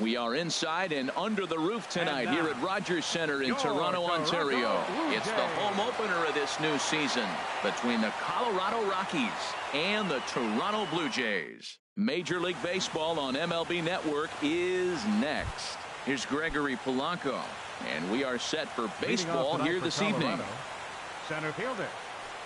We are inside and under the roof tonight here at Rogers Center in Toronto, Ontario. It's the home opener of this new season between the Colorado Rockies and the Toronto Blue Jays. Major League Baseball on MLB Network is next. Here's Gregory Polanco, and we are set for baseball here this evening. Center fielder,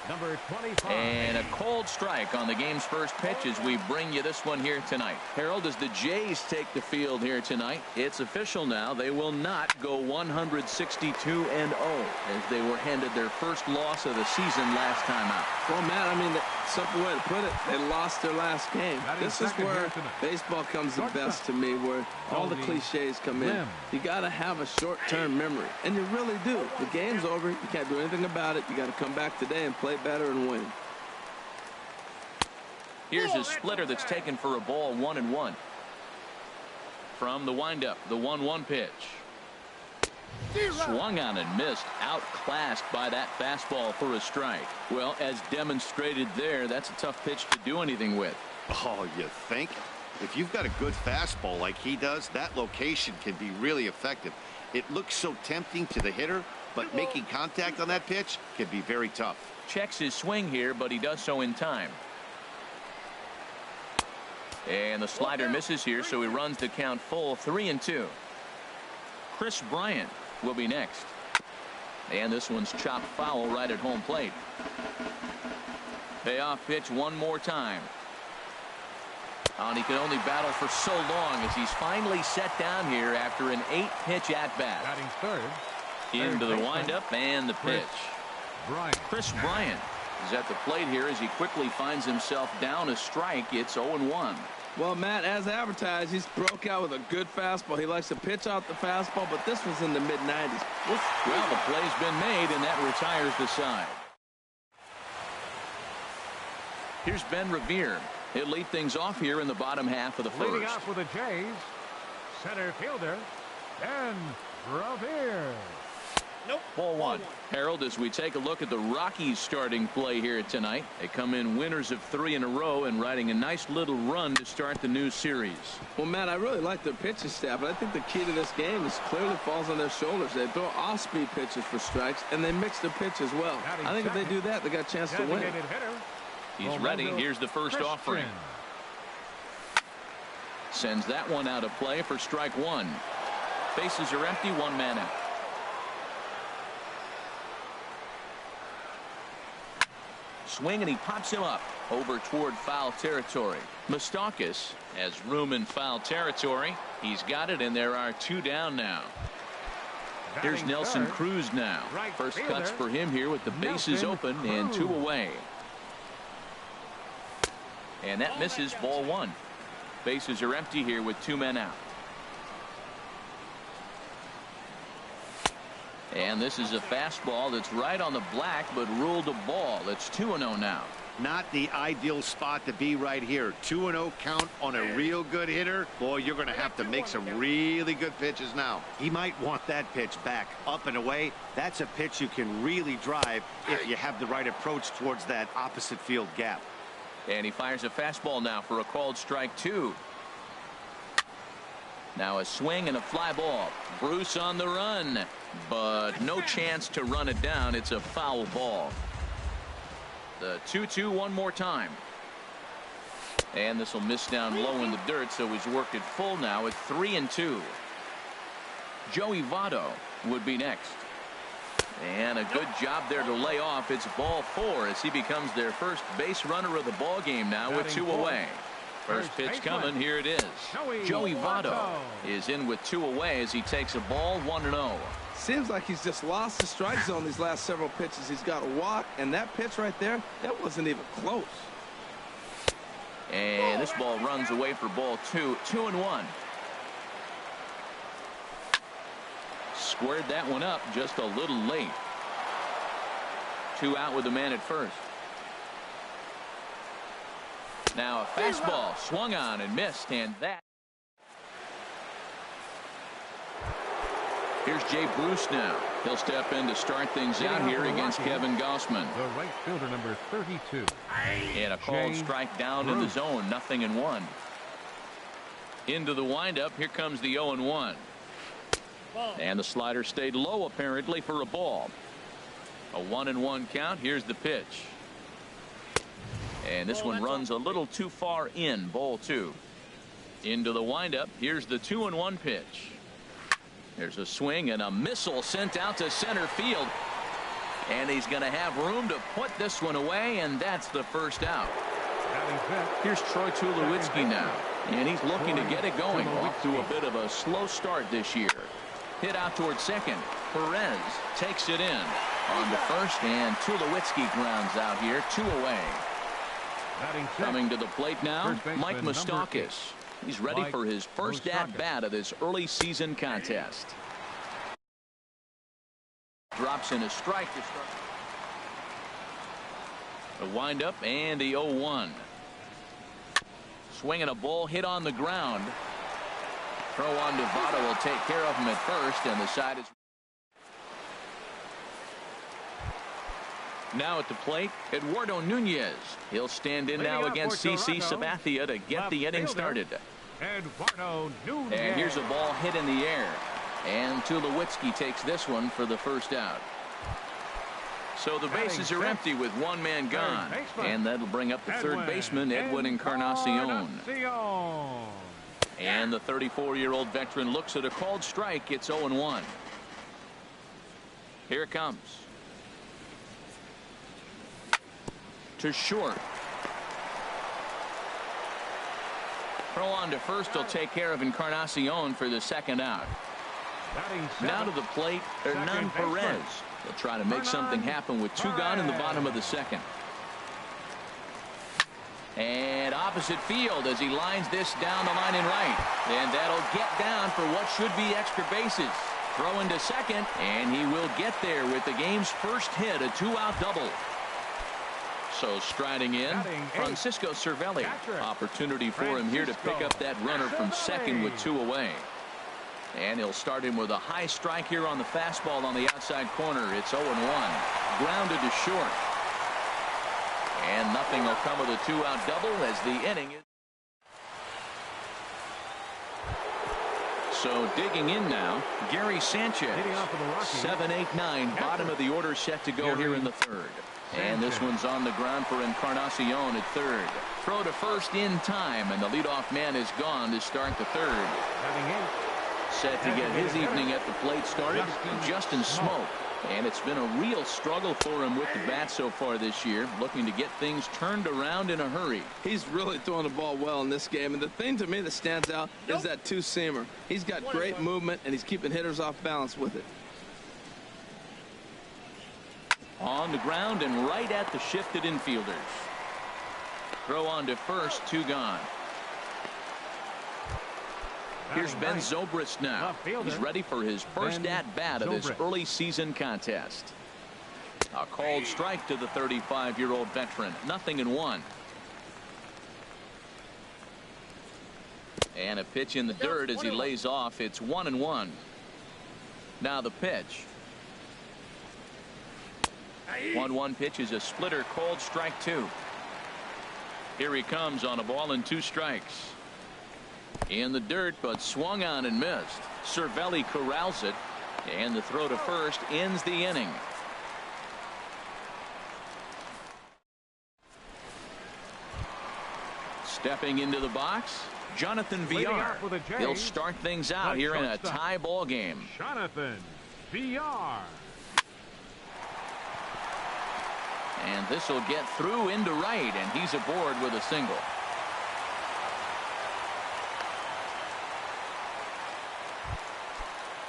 number 25. And a cold strike on the game's first pitch as we bring you this one here tonight. Harold, as the Jays take the field here tonight, it's official now. They will not go 162-0 as they were handed their first loss of the season last time out. Well, Matt, I mean, the simple way to put it, they lost their last game. This is where baseball comes the best to me, where all the cliches come in. You got to have a short-term memory, and you really do. The game's over. You can't do anything about it. You got to come back today and play better and win. Here's a splitter that's taken for a ball, 1-1. From the windup, the 1-1 pitch. Swung on and missed, outclassed by that fastball for a strike. Well, as demonstrated there, that's a tough pitch to do anything with. Oh, you think? If you've got a good fastball like he does, that location can be really effective. It looks so tempting to the hitter, but making contact on that pitch can be very tough. Checks his swing here, but he does so in time. And the slider misses here, so he runs the count full, 3-2. Chris Bryant will be next. And this one's chopped foul right at home plate. Payoff pitch one more time. And he can only battle for so long as he's finally set down here after an 8-pitch at-bat. Batting third. Into the windup and the pitch. Chris Bryant is at the plate here as he quickly finds himself down a strike. It's 0-1. Well, Matt, as advertised, he's broke out with a good fastball. He likes to pitch out the fastball, but this was in the mid-90s. Well, the play's been made, and that retires the side. Here's Ben Revere. He'll lead things off here in the bottom half of the first. Leading off for the Jays, center fielder, Ben Revere. Nope. Ball one. Harold, as we take a look at the Rockies starting play here tonight, they come in winners of 3 in a row and riding a nice little run to start the new series. Well, Matt, I really like their pitching staff, but I think the key to this game is clearly falls on their shoulders. They throw off-speed pitches for strikes, and they mix their pitch as well. I think if they do that, they got a chance to win. He's ready. Here's the first offering. Sends that one out of play for strike one. Bases are empty, one man out. Swing, and he pops him up over toward foul territory. Moustakas has room in foul territory. He's got it, and there are 2 down now. Here's Nelson Cruz now. First cuts for him here with the bases open and 2 away. And that misses, ball 1. Bases are empty here with 2 men out. And this is a fastball that's right on the black, but ruled a ball. It's 2-0 now. Not the ideal spot to be right here. 2-0 count on a real good hitter. Boy, you're going to have to make some really good pitches now. He might want that pitch back, up and away. That's a pitch you can really drive if you have the right approach towards that opposite field gap. And he fires a fastball now for a called strike 2. Now a swing and a fly ball. Bruce on the run, but no chance to run it down. It's a foul ball. The 2-2 one more time. And this will miss down low in the dirt, so he's worked it full now at 3-2. Joey Votto would be next. And a good job there to lay off. It's ball 4 as he becomes their first base runner of the ball game now with 2 away. First pitch coming. Here it is. Joey Votto is in with 2 away as he takes a ball, 1-0. Seems like he's just lost the strike zone these last several pitches. He's got a walk, and that pitch right there, that wasn't even close. And this ball runs away for ball 2, 2-1. Squared that one up just a little late. 2 out with the man at first. Now a fastball swung on and missed, and that. Here's Jay Bruce now. He'll step in to start things out here against Kevin Gausman. The right fielder, number 32. And a called strike down in the zone, 0-1. Into the windup. Here comes the 0-1. And the slider stayed low apparently for a ball. A 1-1 count. Here's the pitch. And this one runs a little too far in. Ball 2. Into the windup. Here's the 2-1 pitch. There's a swing and a missile sent out to center field. And he's going to have room to put this one away, and that's the first out. Here's Troy Tulowitzki now, and he's looking to get it going. Off to a bit of a slow start this year. Hit out towards second. Perez takes it in on the first, and Tulowitzki grounds out here. 2 away. Coming to the plate now, Mike Moustakas. He's ready for his first at-bat of this early season contest. Drops in a strike to start. The windup and the 0-1. Swinging a ball hit on the ground. Throw on to Votto will take care of him at first, and the side is. Now at the plate, Eduardo Nunez. He'll stand in now against CC Sabathia to get the inning started. Eduardo Nunez. And here's a ball hit in the air. And Tulowitzki takes this one for the first out. So the bases are empty with one man gone. And that'll bring up the third baseman, Edwin Encarnacion. And the 34-year-old veteran looks at a called strike. It's 0-1. Here it comes. To short. Throw on to first will take care of Encarnacion for the second out. Now to the plate, Hernan Perez. They'll try to make something happen with 2 gone in the bottom of the second. And opposite field as he lines this down the line in right. And that'll get down for what should be extra bases. Throw into second, and he will get there with the game's first hit, a 2-out double. So striding in, Francisco Cervelli. Opportunity for him here to pick up that runner from second with 2 away. And he'll start him with a high strike here on the fastball on the outside corner. It's 0-1. Grounded to short. And nothing will come with a 2-out double as the inning is. So digging in now, Gary Sanchez. 7-8-9, bottom of the order set to go here in the third. And this one's on the ground for Encarnacion at third. Throw to first in time, and the leadoff man is gone to start the third. Set to get his evening at the plate started, Justin Smoak. And it's been a real struggle for him with the bat so far this year, looking to get things turned around in a hurry. He's really throwing the ball well in this game, and the thing to me that stands out is that 2-seamer. He's got great movement, and he's keeping hitters off balance with it. On the ground and right at the shifted infielders. Throw on to first, 2 gone. Here's Ben Zobrist now. He's ready for his first at-bat of this early season contest. A called strike to the 35-year-old veteran. 0-1. And a pitch in the dirt as he lays off. It's 1-1. Now the pitch. 1-1 pitch is a splitter, called strike 2. Here he comes on a ball and 2 strikes. In the dirt, but swung on and missed. Cervelli corrals it, and the throw to first ends the inning. Stepping into the box, Jonathan Villar. He'll start things out here in a tie ball game. Jonathan Villar. And this will get through into right, and he's aboard with a single.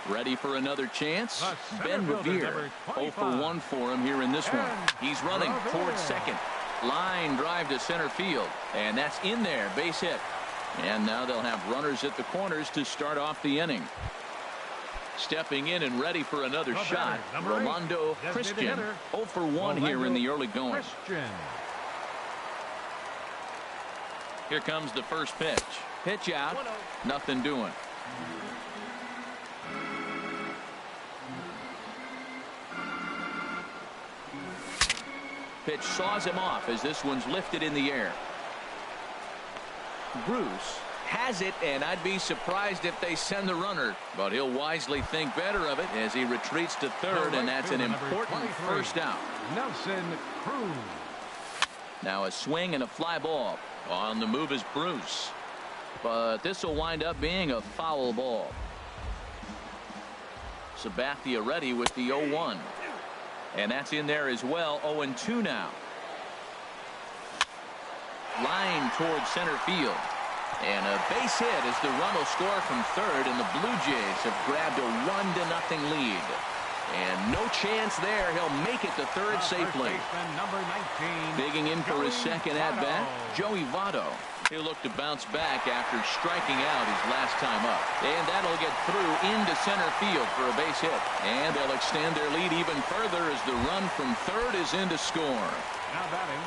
Ready for another chance? Ben Revere. 0 for 1 for him here in this one. He's running towards second. Line drive to center field. And that's in there. Base hit. And now they'll have runners at the corners to start off the inning. Stepping in and ready for another shot, Rolando Christian. 0 for 1 here in the early going. Here comes the first pitch. Pitch out. Nothing doing. Pitch saws him off as this one's lifted in the air. Bruce has it, and I'd be surprised if they send the runner. But he'll wisely think better of it as he retreats to third, and that's an important first out. Nelson Cruz. Now a swing and a fly ball. On the move is Bruce. But this will wind up being a foul ball. Sabathia ready with the 0-1. And that's in there as well. 0-2 now. Line towards center field. And a base hit as the run will score from third, and the Blue Jays have grabbed a 1-0 lead. And no chance there. He'll make it to third safely. Number 19, digging in for his second at-bat, Joey Votto. He'll look to bounce back after striking out his last time up. And that'll get through into center field for a base hit. And they'll extend their lead even further as the run from third is in to score. Now batting.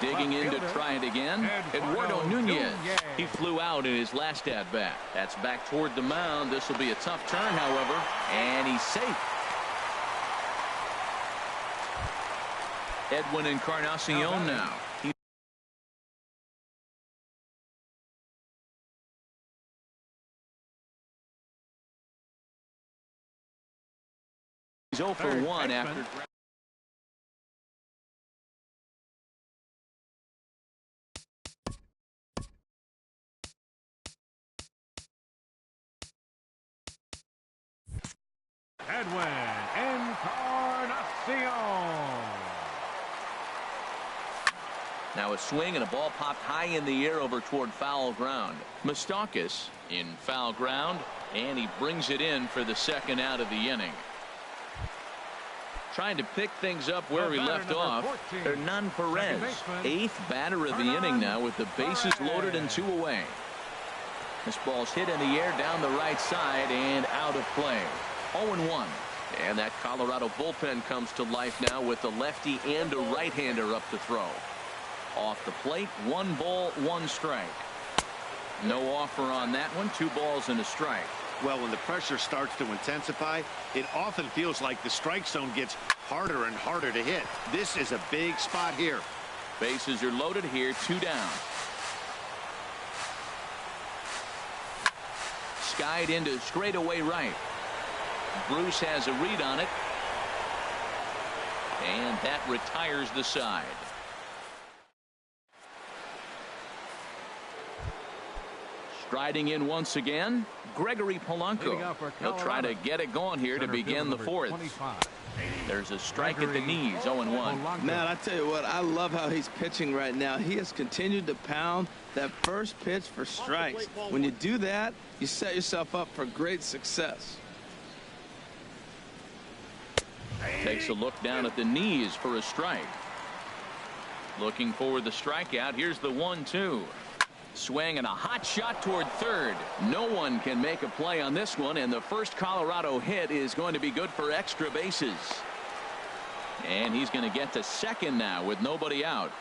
Digging in to try it again, Eduardo Nunez. He flew out in his last at-bat. That's back toward the mound. This will be a tough turn, however, and he's safe. Edwin Encarnacion now. He's 0 for 1 after. Edwin Encarnacion. Now a swing and a ball popped high in the air over toward foul ground. Moustakas in foul ground, and he brings it in for the second out of the inning. Trying to pick things up where he left off. Hernan Perez, 8th batter of the inning now with the bases loaded and 2 away. This ball's hit in the air down the right side and out of play. 0-1. And that Colorado bullpen comes to life now with a lefty and a right-hander up to throw. Off the plate, 1 ball, 1 strike. No offer on that one. 2 balls and a strike. Well, when the pressure starts to intensify, it often feels like the strike zone gets harder and harder to hit. This is a big spot here. Bases are loaded here, 2 down. Skied into straightaway right. Bruce has a read on it. And that retires the side. Striding in once again, Gregory Polanco. He'll try to get it going here to begin the 4th. There's a strike at the knees, 0-1. Man, I tell you what, I love how he's pitching right now. He has continued to pound that first pitch for strikes. When you do that, you set yourself up for great success. Takes a look down at the knees for a strike. Looking for the strikeout. Here's the 1-2. Swing and a hot shot toward third. No one can make a play on this one, and the first Colorado hit is going to be good for extra bases. And he's going to get to second now with nobody out.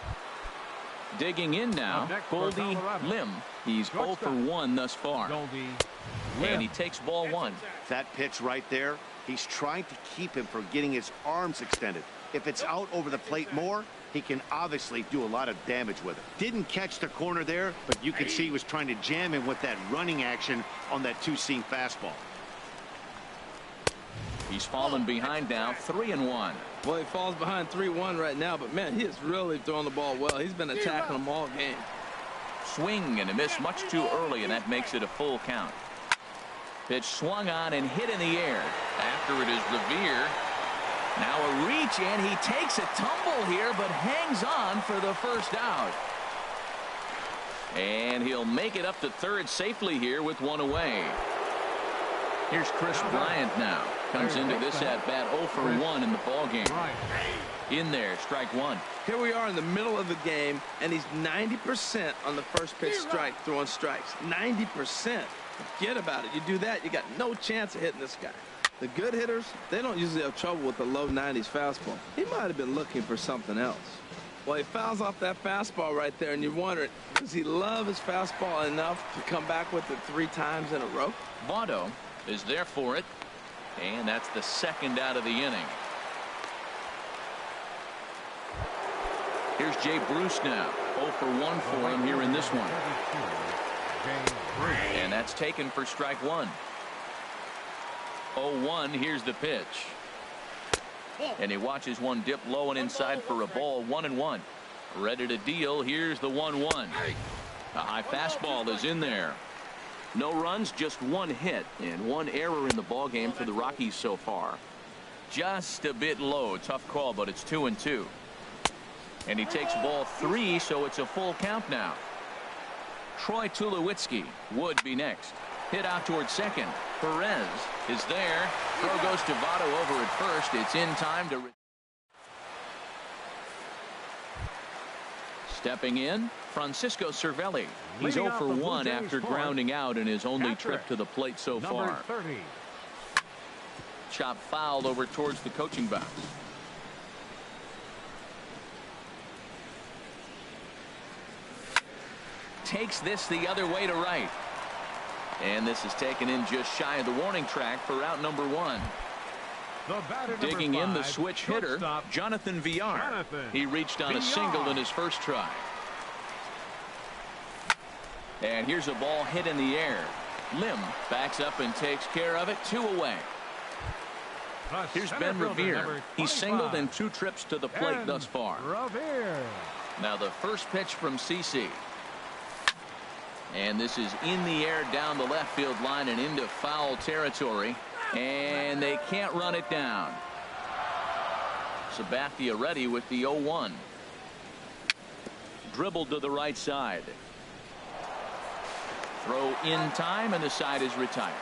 Digging in now, Goldie Lim. He's 0 for 1 thus far. And he takes ball 1. That pitch right there, he's trying to keep him from getting his arms extended. If it's out over the plate more, he can obviously do a lot of damage with it. Didn't catch the corner there, but you can see he was trying to jam him with that running action on that 2-seam fastball. He's fallen behind now, 3-1. Well, he falls behind 3-1 right now, but man, he is really throwing the ball well. He's been attacking them all game. Swing and a miss much too early, and that makes it a full count. Pitch swung on and hit in the air. After it is Revere. Now a reach, and he takes a tumble here, but hangs on for the first out. And he'll make it up to third safely here with 1 away. Here's Chris Bryant now. Comes into this at-bat 0 for 1 in the ballgame. In there, strike 1. Here we are in the middle of the game, and he's 90% on the first pitch strike, throwing strikes. 90%. Forget about it. You do that, you got no chance of hitting this guy. The good hitters, they don't usually have trouble with the low 90s fastball. He might have been looking for something else. Well, he fouls off that fastball right there, and you're wondering, does he love his fastball enough to come back with it 3 times in a row? Votto is there for it, and that's the second out of the inning. Here's Jay Bruce now. 0 for 1 for him here in this one. 3. And that's taken for strike one. 0-1. Here's the pitch. And he watches one dip low and inside for a ball. 1-1. Ready to deal. Here's the 1-1. A high fastball is in there. No runs, just one hit and one error in the ball game for the Rockies so far. Just a bit low. Tough call, but it's 2-2. And he takes ball 3, so it's a full count now. Troy Tulowitzki would be next. Hit out towards second. Perez is there. Throw goes to Votto over at first. It's in time to. Stepping in, Francisco Cervelli. He's 0 for 1 after grounding out in his only trip to the plate so far. 30. Chop fouled over towards the coaching box. Takes this the other way to right. And this is taken in just shy of the warning track for out number 1. Digging in the switch hitter, Jonathan Villar. He reached on a single in his first try. And here's a ball hit in the air. Lim backs up and takes care of it. 2 away. Here's Ben Revere. He's singled in 2 trips to the plate thus far. Now the first pitch from CC. And this is in the air down the left field line and into foul territory. And they can't run it down. Sabathia ready with the 0-1. Dribbled to the right side. Throw in time, and the side is retired.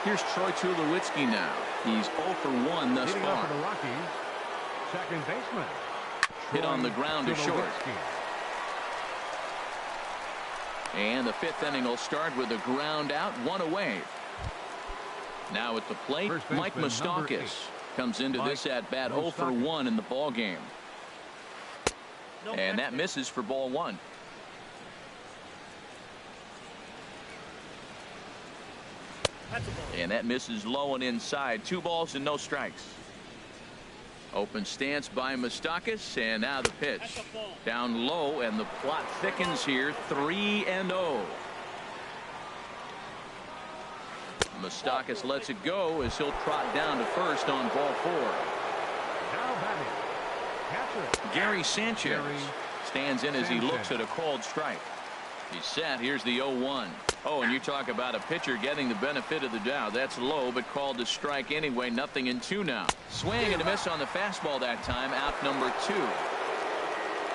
Here's Troy Tulowitzki now. He's 0 for 1 thus far. For the Rockies, second baseman. Hit on the ground to short. And the 5th inning will start with a ground out, 1 away. Now at the plate, Mike Moustakas comes into this at bat 0 for 1 in the ball game. And that misses for ball 1. And that misses low and inside. 2 balls and no strikes. Open stance by Moustakas, and now the pitch. Down low, and the plot thickens here. 3-0. Moustakas lets it go as he'll trot down to first on ball 4. Gary Sanchez stands in as he looks at a called strike. He's set. Here's the 0-1. Oh, and you talk about a pitcher getting the benefit of the doubt. That's low, but called to strike anyway. 0-2 now. Swing and a miss on the fastball that time. Out number 2.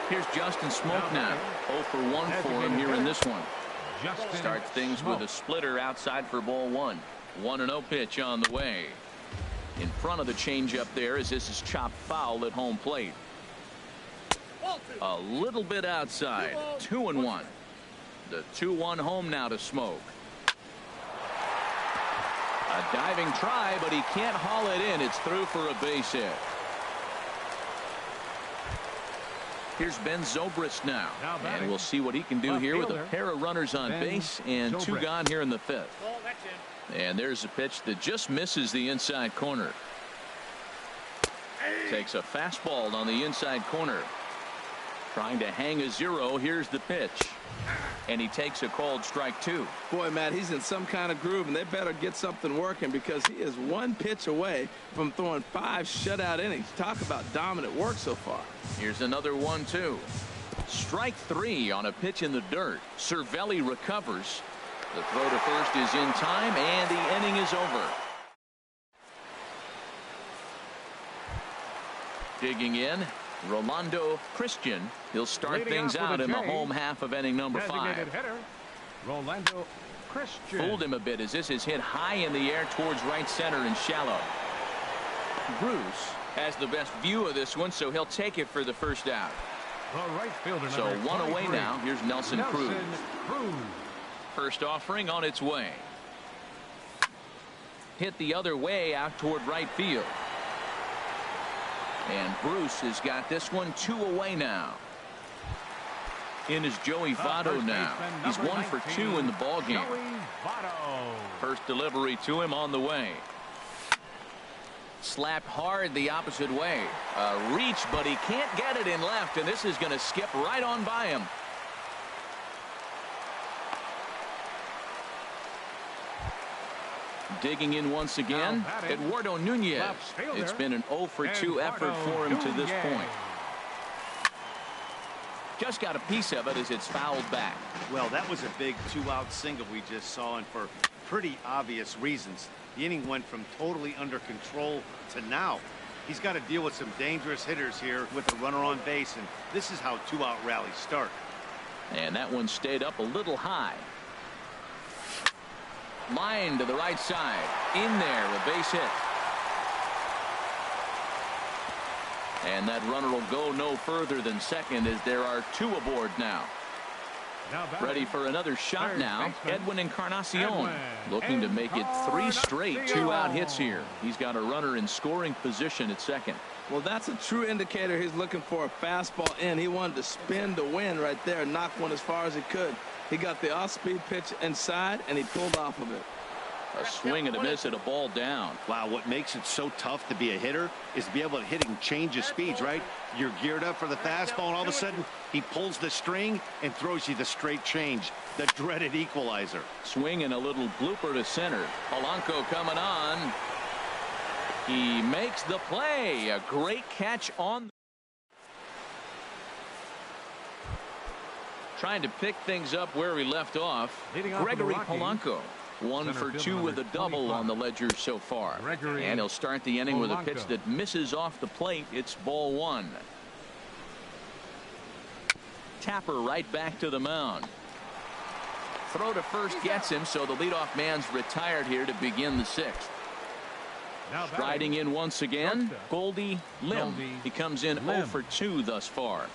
Here's Justin Smoke now. 0 for 1 for him here in this one. Starts things with a splitter outside for ball 1. 1-0 pitch on the way. In front of the changeup there as this is chopped foul at home plate. A little bit outside. 2-1. The 2-1 home now to Smoke. A diving try, but he can't haul it in. It's through for a base hit. Here's Ben Zobrist now. And we'll see what he can do here with a pair of runners on base and 2 gone here in the 5th. And there's a pitch that just misses the inside corner. Takes a fastball on the inside corner. Trying to hang a 0. Here's the pitch. And he takes a called strike 2. Boy, Matt, he's in some kind of groove, and they better get something working because he is 1 pitch away from throwing 5 shutout innings. Talk about dominant work so far. Here's another 1-2. Strike 3 on a pitch in the dirt. Cervelli recovers. The throw to first is in time, and the inning is over. Digging in, Rolando Christian. He'll start things out in the home half of inning number 5. Hitter, Rolando Christian. Fooled him a bit as this is hit high in the air towards right center and shallow. Bruce has the best view of this one, so he'll take it for the first out. Right fielder, so 1 away now. Here's Nelson Cruz. First offering on its way. Hit the other way out toward right field. And Bruce has got this one 2 away now. In is Joey Votto now. He's 1 for 2 in the ball game. First delivery to him on the way. Slapped hard the opposite way. Reach, but he can't get it in left, and this is going to skip right on by him. Digging in once again, Eduardo Nunez. It's been an 0 for 2 effort for him to this point. Just got a piece of it as it's fouled back. Well, that was a big 2-out single we just saw, and for pretty obvious reasons. The inning went from totally under control to now. He's got to deal with some dangerous hitters here with a runner on base, and this is how 2-out rallies start. And that one stayed up a little high. Line to the right side. In there, a base hit. And that runner will go no further than second as there are 2 aboard now. Ready for another shot now. Edwin Encarnacion looking to make it 3 straight 2-out hits here. He's got a runner in scoring position at second. Well, that's a true indicator. He's looking for a fastball in. He wanted to spin to win right there, knock one as far as he could. He got the off-speed pitch inside, and he pulled off of it. A swing and a miss at a ball down. Wow, what makes it so tough to be a hitter is to be able to hit and change his speeds, right? You're geared up for the fastball, and all of a sudden, he pulls the string and throws you the straight change, the dreaded equalizer. Swing and a little blooper to center. Polanco coming on. He makes the play. A great catch on. Trying to pick things up where we left off. Gregory Polanco. 1 for 2 with a double on the ledger so far. And he'll start the inning with a pitch that misses off the plate. It's ball 1. Tapper right back to the mound. Throw to first gets him, so the leadoff man's retired here to begin the 6th. Striding in once again, Goldie Lim. He comes in 0 for 2 thus far.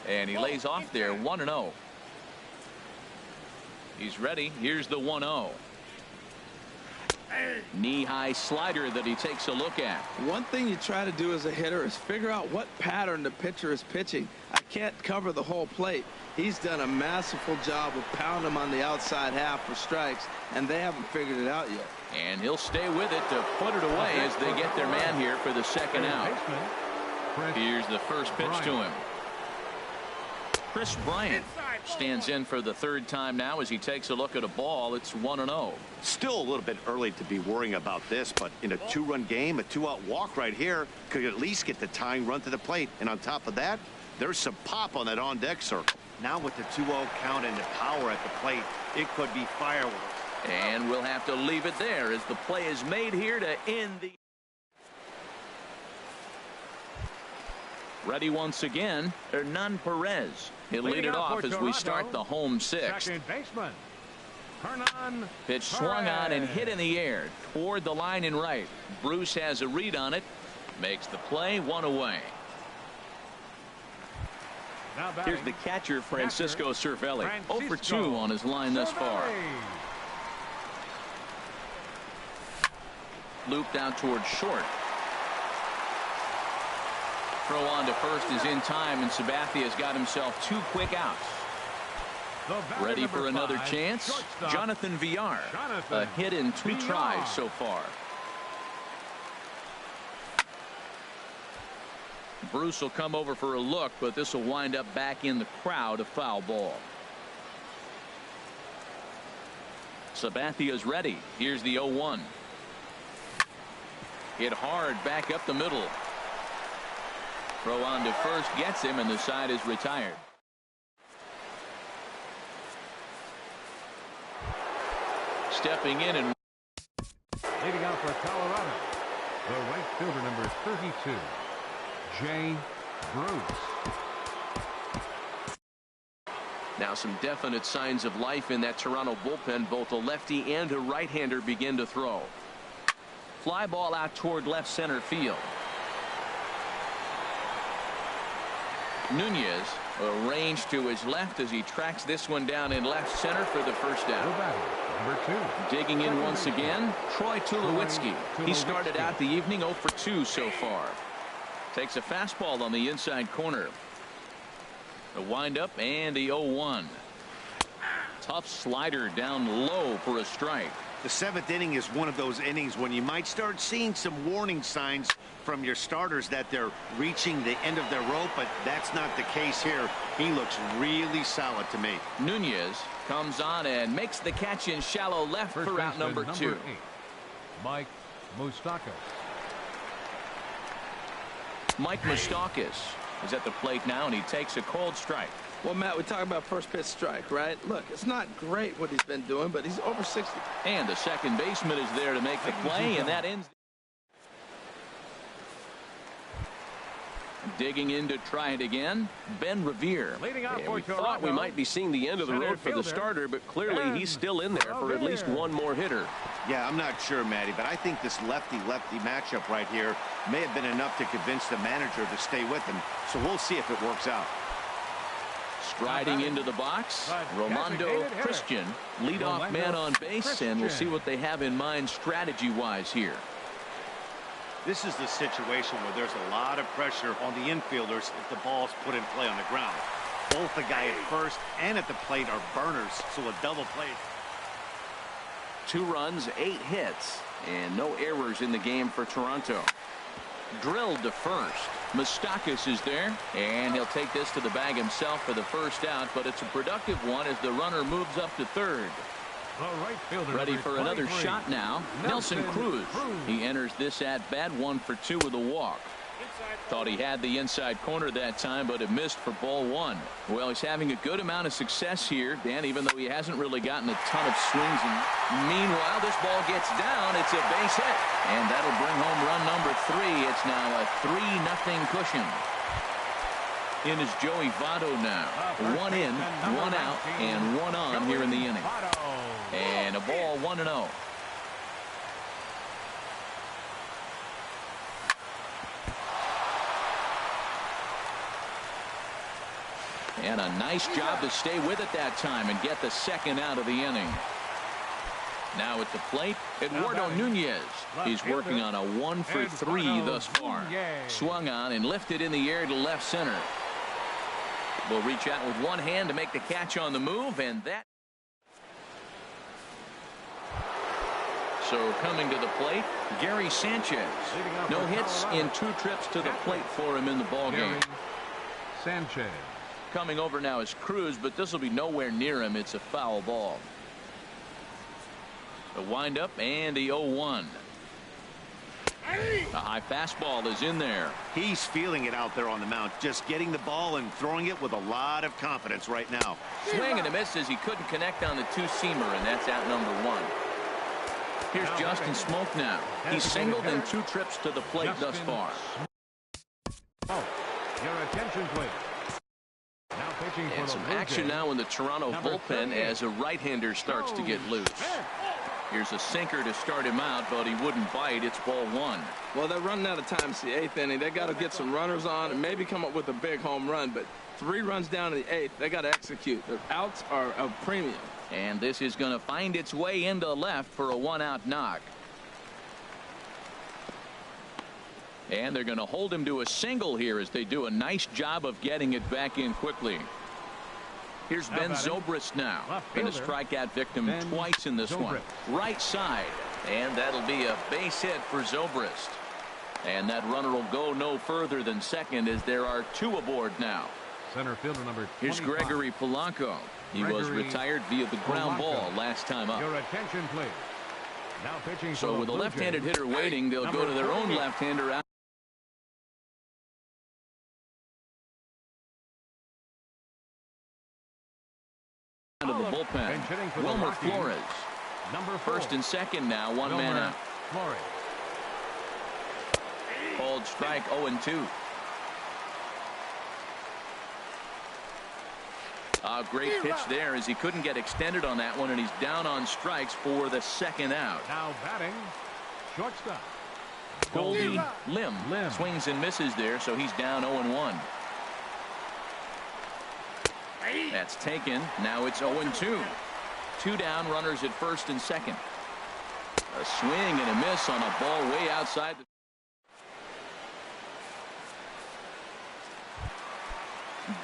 And he lays off there 1-0. He's ready. Here's the 1-0. Knee-high slider that he takes a look at. One thing you try to do as a hitter is figure out what pattern the pitcher is pitching. I can't cover the whole plate. He's done a masterful job of pounding him on the outside half for strikes, and they haven't figured it out yet. And he'll stay with it to put it away as they get their man here for the 2nd out. Here's the first pitch to him. Chris Bryant stands in for the 3rd time now as he takes a look at a ball. It's 1-0. Still a little bit early to be worrying about this, but in a 2-run game, a 2-out walk right here could at least get the tying run to the plate. And on top of that, there's some pop on that on-deck circle. Now with the 2-0 count and the power at the plate, it could be fireworks. And we'll have to leave it there as the play is made here to end the. Ready once again, Hernan Perez. He'll lead it off as we start the home 6th. Second baseman, Hernan Pitch swung on and hit in the air toward the line and right. Bruce has a read on it. Makes the play, 1 away. Here's the catcher, Francisco Cervelli. 0 for 2 on his line thus far. Looped out towards short. Throw on to first is in time, and Sabathia's got himself 2 quick outs. Ready for another chance. Jonathan Villar. A hit in 2 tries so far. Bruce will come over for a look, but this will wind up back in the crowd, a foul ball. Sabathia's ready. Here's the 0-1. Hit hard back up the middle. Throw on to first gets him, and the side is retired. Stepping in and leading out for Colorado, the right fielder, number 32, Jay Bruce. now some definite signs of life in that Toronto bullpen. Both a lefty and a right-hander begin to throw. Fly ball out toward left center field. Nunez arranged to his left as he tracks this one down in left center for the first down. Number 2. Digging in once again, Troy Tulowitzki. He started out the evening 0 for 2 so far. Takes a fastball on the inside corner. The windup and the 0-1. Tough slider down low for a strike. The 7th inning is one of those innings when you might start seeing some warning signs from your starters that they're reaching the end of their rope, but that's not the case here. He looks really solid to me. Nunez comes on and makes the catch in shallow left for out number 2. 8, Mike Moustakas. Mike Moustakas is at the plate now, and he takes a cold strike. Well, Matt, we talk about first pitch strike, right? Look, it's not great what he's been doing, but he's over 60. And the second baseman is there to make the play, and that ends. Digging in to try it again, Ben Revere. We thought we might be seeing the end of the road for the starter, but clearly he's still in there for at least one more hitter. Yeah, I'm not sure, Matty, but I think this lefty-lefty matchup right here may have been enough to convince the manager to stay with him, so we'll see if it works out. Striding into the box, Romando Christian, leadoff man on base, and we'll see what they have in mind strategy-wise here. This is the situation where there's a lot of pressure on the infielders if the ball's put in play on the ground. Both the guy at first and at the plate are burners, so a double play. 2 runs, 8 hits, and no errors in the game for Toronto. Drilled to first. Moustakas is there, and he'll take this to the bag himself for the first out, but it's a productive one as the runner moves up to third. Ready for another shot now. Nelson Cruz. He enters this at bat 1 for 2 with a walk. Thought he had the inside corner that time, but it missed for ball 1. Well, he's having a good amount of success here, Dan, even though he hasn't really gotten a ton of swings. And meanwhile, this ball gets down. It's a base hit, and that'll bring home run number 3. It's now a 3-0 cushion. In is Joey Votto now. 1 in, 1 out, and 1 on here in the inning. And a ball 1-0. And a nice job to stay with it that time and get the second out of the inning. Now at the plate, Eduardo Nunez. He's working on a 1 for 3 thus far. Swung on and lifted in the air to left center. Will reach out with one hand to make the catch on the move, and that. So coming to the plate, Gary Sanchez. No hits in 2 trips to the plate for him in the ballgame. Sanchez. Coming over now is Cruz, but this will be nowhere near him. It's a foul ball. The windup and the 0-1. A high fastball is in there. He's feeling it out there on the mound, just getting the ball and throwing it with a lot of confidence right now. Swing and a miss as he couldn't connect on the 2-seamer, and that's out number 1. Here's Justin Smoke now. He's singled in 2 trips to the plate thus far. Your attention, please. And some action now in the Toronto bullpen as a right-hander starts to get loose. Here's a sinker to start him out, but he wouldn't bite. It's ball 1. Well, they're running out of time. It's the 8th inning. They got to get some runners on and maybe come up with a big home run. But 3 runs down in the 8th. They got to execute. The outs are a premium. And this is going to find its way into left for a 1-out knock. And they're going to hold him to a single here as they do a nice job of getting it back in quickly. Here's Ben Zobrist now. Been a strikeout victim twice in this one. Right side. And that'll be a base hit for Zobrist. And that runner will go no further than second as there are 2 aboard now. Center fielder number 25. Here's Gregory Polanco. He was retired via the ground ball last time up. Your attention, please. Now pitching. So with a left-handed hitter waiting, they'll go to their own left-hander out. To the bullpen. Wilmer Flores. First and second now, 1 man out. Called strike 0-2. A great pitch there as he couldn't get extended on that one, and he's down on strikes for the second out. Now batting, shortstop. Goldie Lim swings and misses there, so he's down 0-1. That's taken. Now it's 0-2. 2 down, runners at first and second. A swing and a miss on a ball way outside.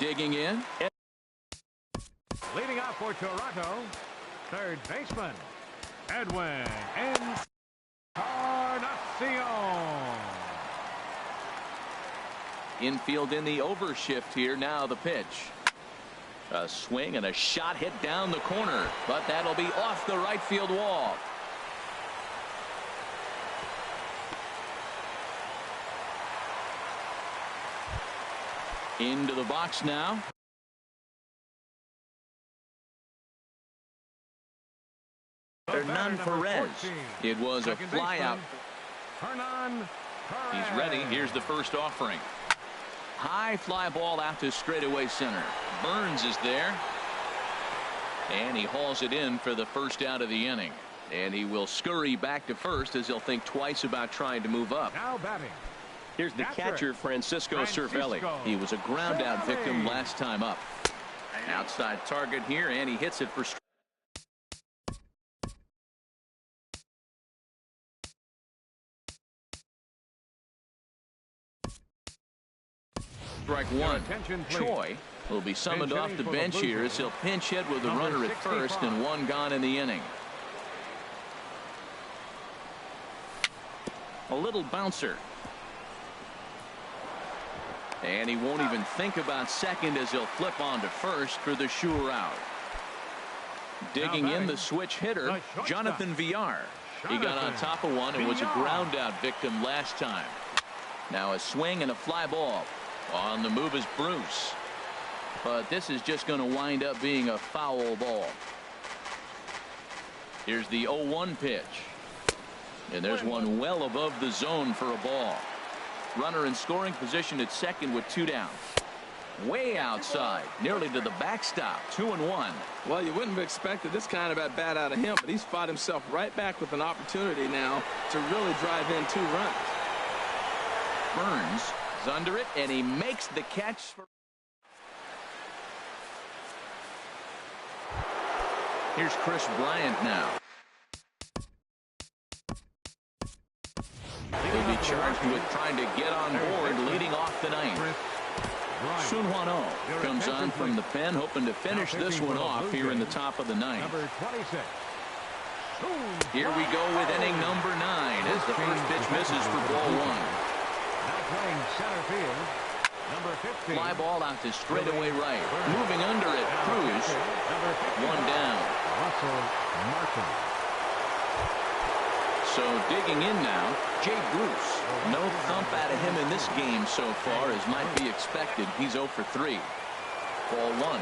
Digging in. Leading off for Toronto, third baseman, Edwin Encarnacion. Infield in the overshift here. Now the pitch. A swing and a shot hit down the corner, but that'll be off the right field wall. Into the box now. Hernan Perez. It was a fly out. He's ready. Here's the first offering. High fly ball out to straightaway center. Burns is there. And he hauls it in for the first out of the inning. And he will scurry back to first as he'll think twice about trying to move up. Now batting. Here's the catcher, Francisco Cervelli. He was a ground out victim last time up. Outside target here, and he hits it for strike one. Choi will be summoned off the bench here as he'll pinch hit with a runner at first and one gone in the inning. A little bouncer. And he won't even think about second as he'll flip on to first for the sure out. Digging in the switch hitter, Jonathan Villar. He got on top of one and was a ground out victim last time. Now a swing and a fly ball. On the move is Bruce. But this is just going to wind up being a foul ball. Here's the 0-1 pitch. And there's one well above the zone for a ball. Runner in scoring position at second with two down. Way outside, nearly to the backstop. 2-1. Well, you wouldn't have expected this kind of at bat out of him, but he's fought himself right back with an opportunity now to really drive in 2 runs. Burns is under it, and he makes the catch. Here's Chris Bryant now. He'll be charged with trying to get on board, leading off the ninth. Sun Hwan Oh comes on from the pen, hoping to finish this one off here in the top of the ninth. Here we go with inning number 9 as the first pitch misses for ball 1. Playing center field, number 15. Fly ball out to straightaway right. Moving under it, Cruz. One down. Russell Martin. So digging in now, Jay Bruce. No thump out of him in this game so far as might be expected. He's 0 for 3. Ball 1.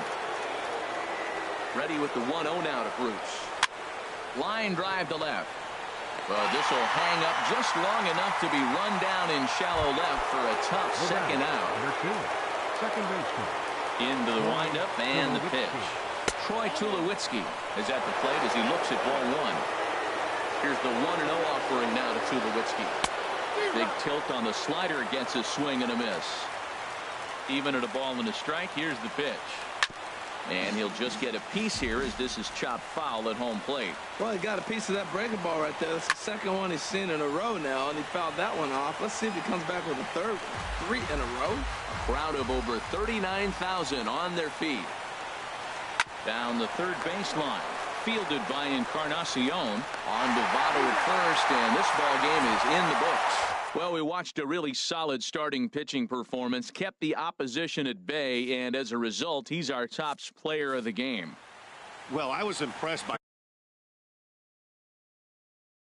Ready with the 1-0 now to Bruce. Line drive to left. Well, this will hang up just long enough to be run down in shallow left for a tough second out. Number 2, second baseman. Into the windup and the pitch. Troy Tulowitzki is at the plate as he looks at ball 1. Here's the 1-0 offering now to Tulowitzki. Big tilt on the slider gets a swing and a miss. Even at a ball and a strike, here's the pitch. And he'll just get a piece here as this is chopped foul at home plate. Well, he got a piece of that breaking ball right there. That's the second one he's seen in a row now, and he fouled that one off. Let's see if he comes back with a third, 3 in a row. A crowd of over 39,000 on their feet. Down the third baseline. Fielded by Encarnacion. On to Votto at first, and this ball game is in the books. Well, we watched a really solid starting pitching performance, kept the opposition at bay, and as a result, he's our top player of the game. Well, I was impressed by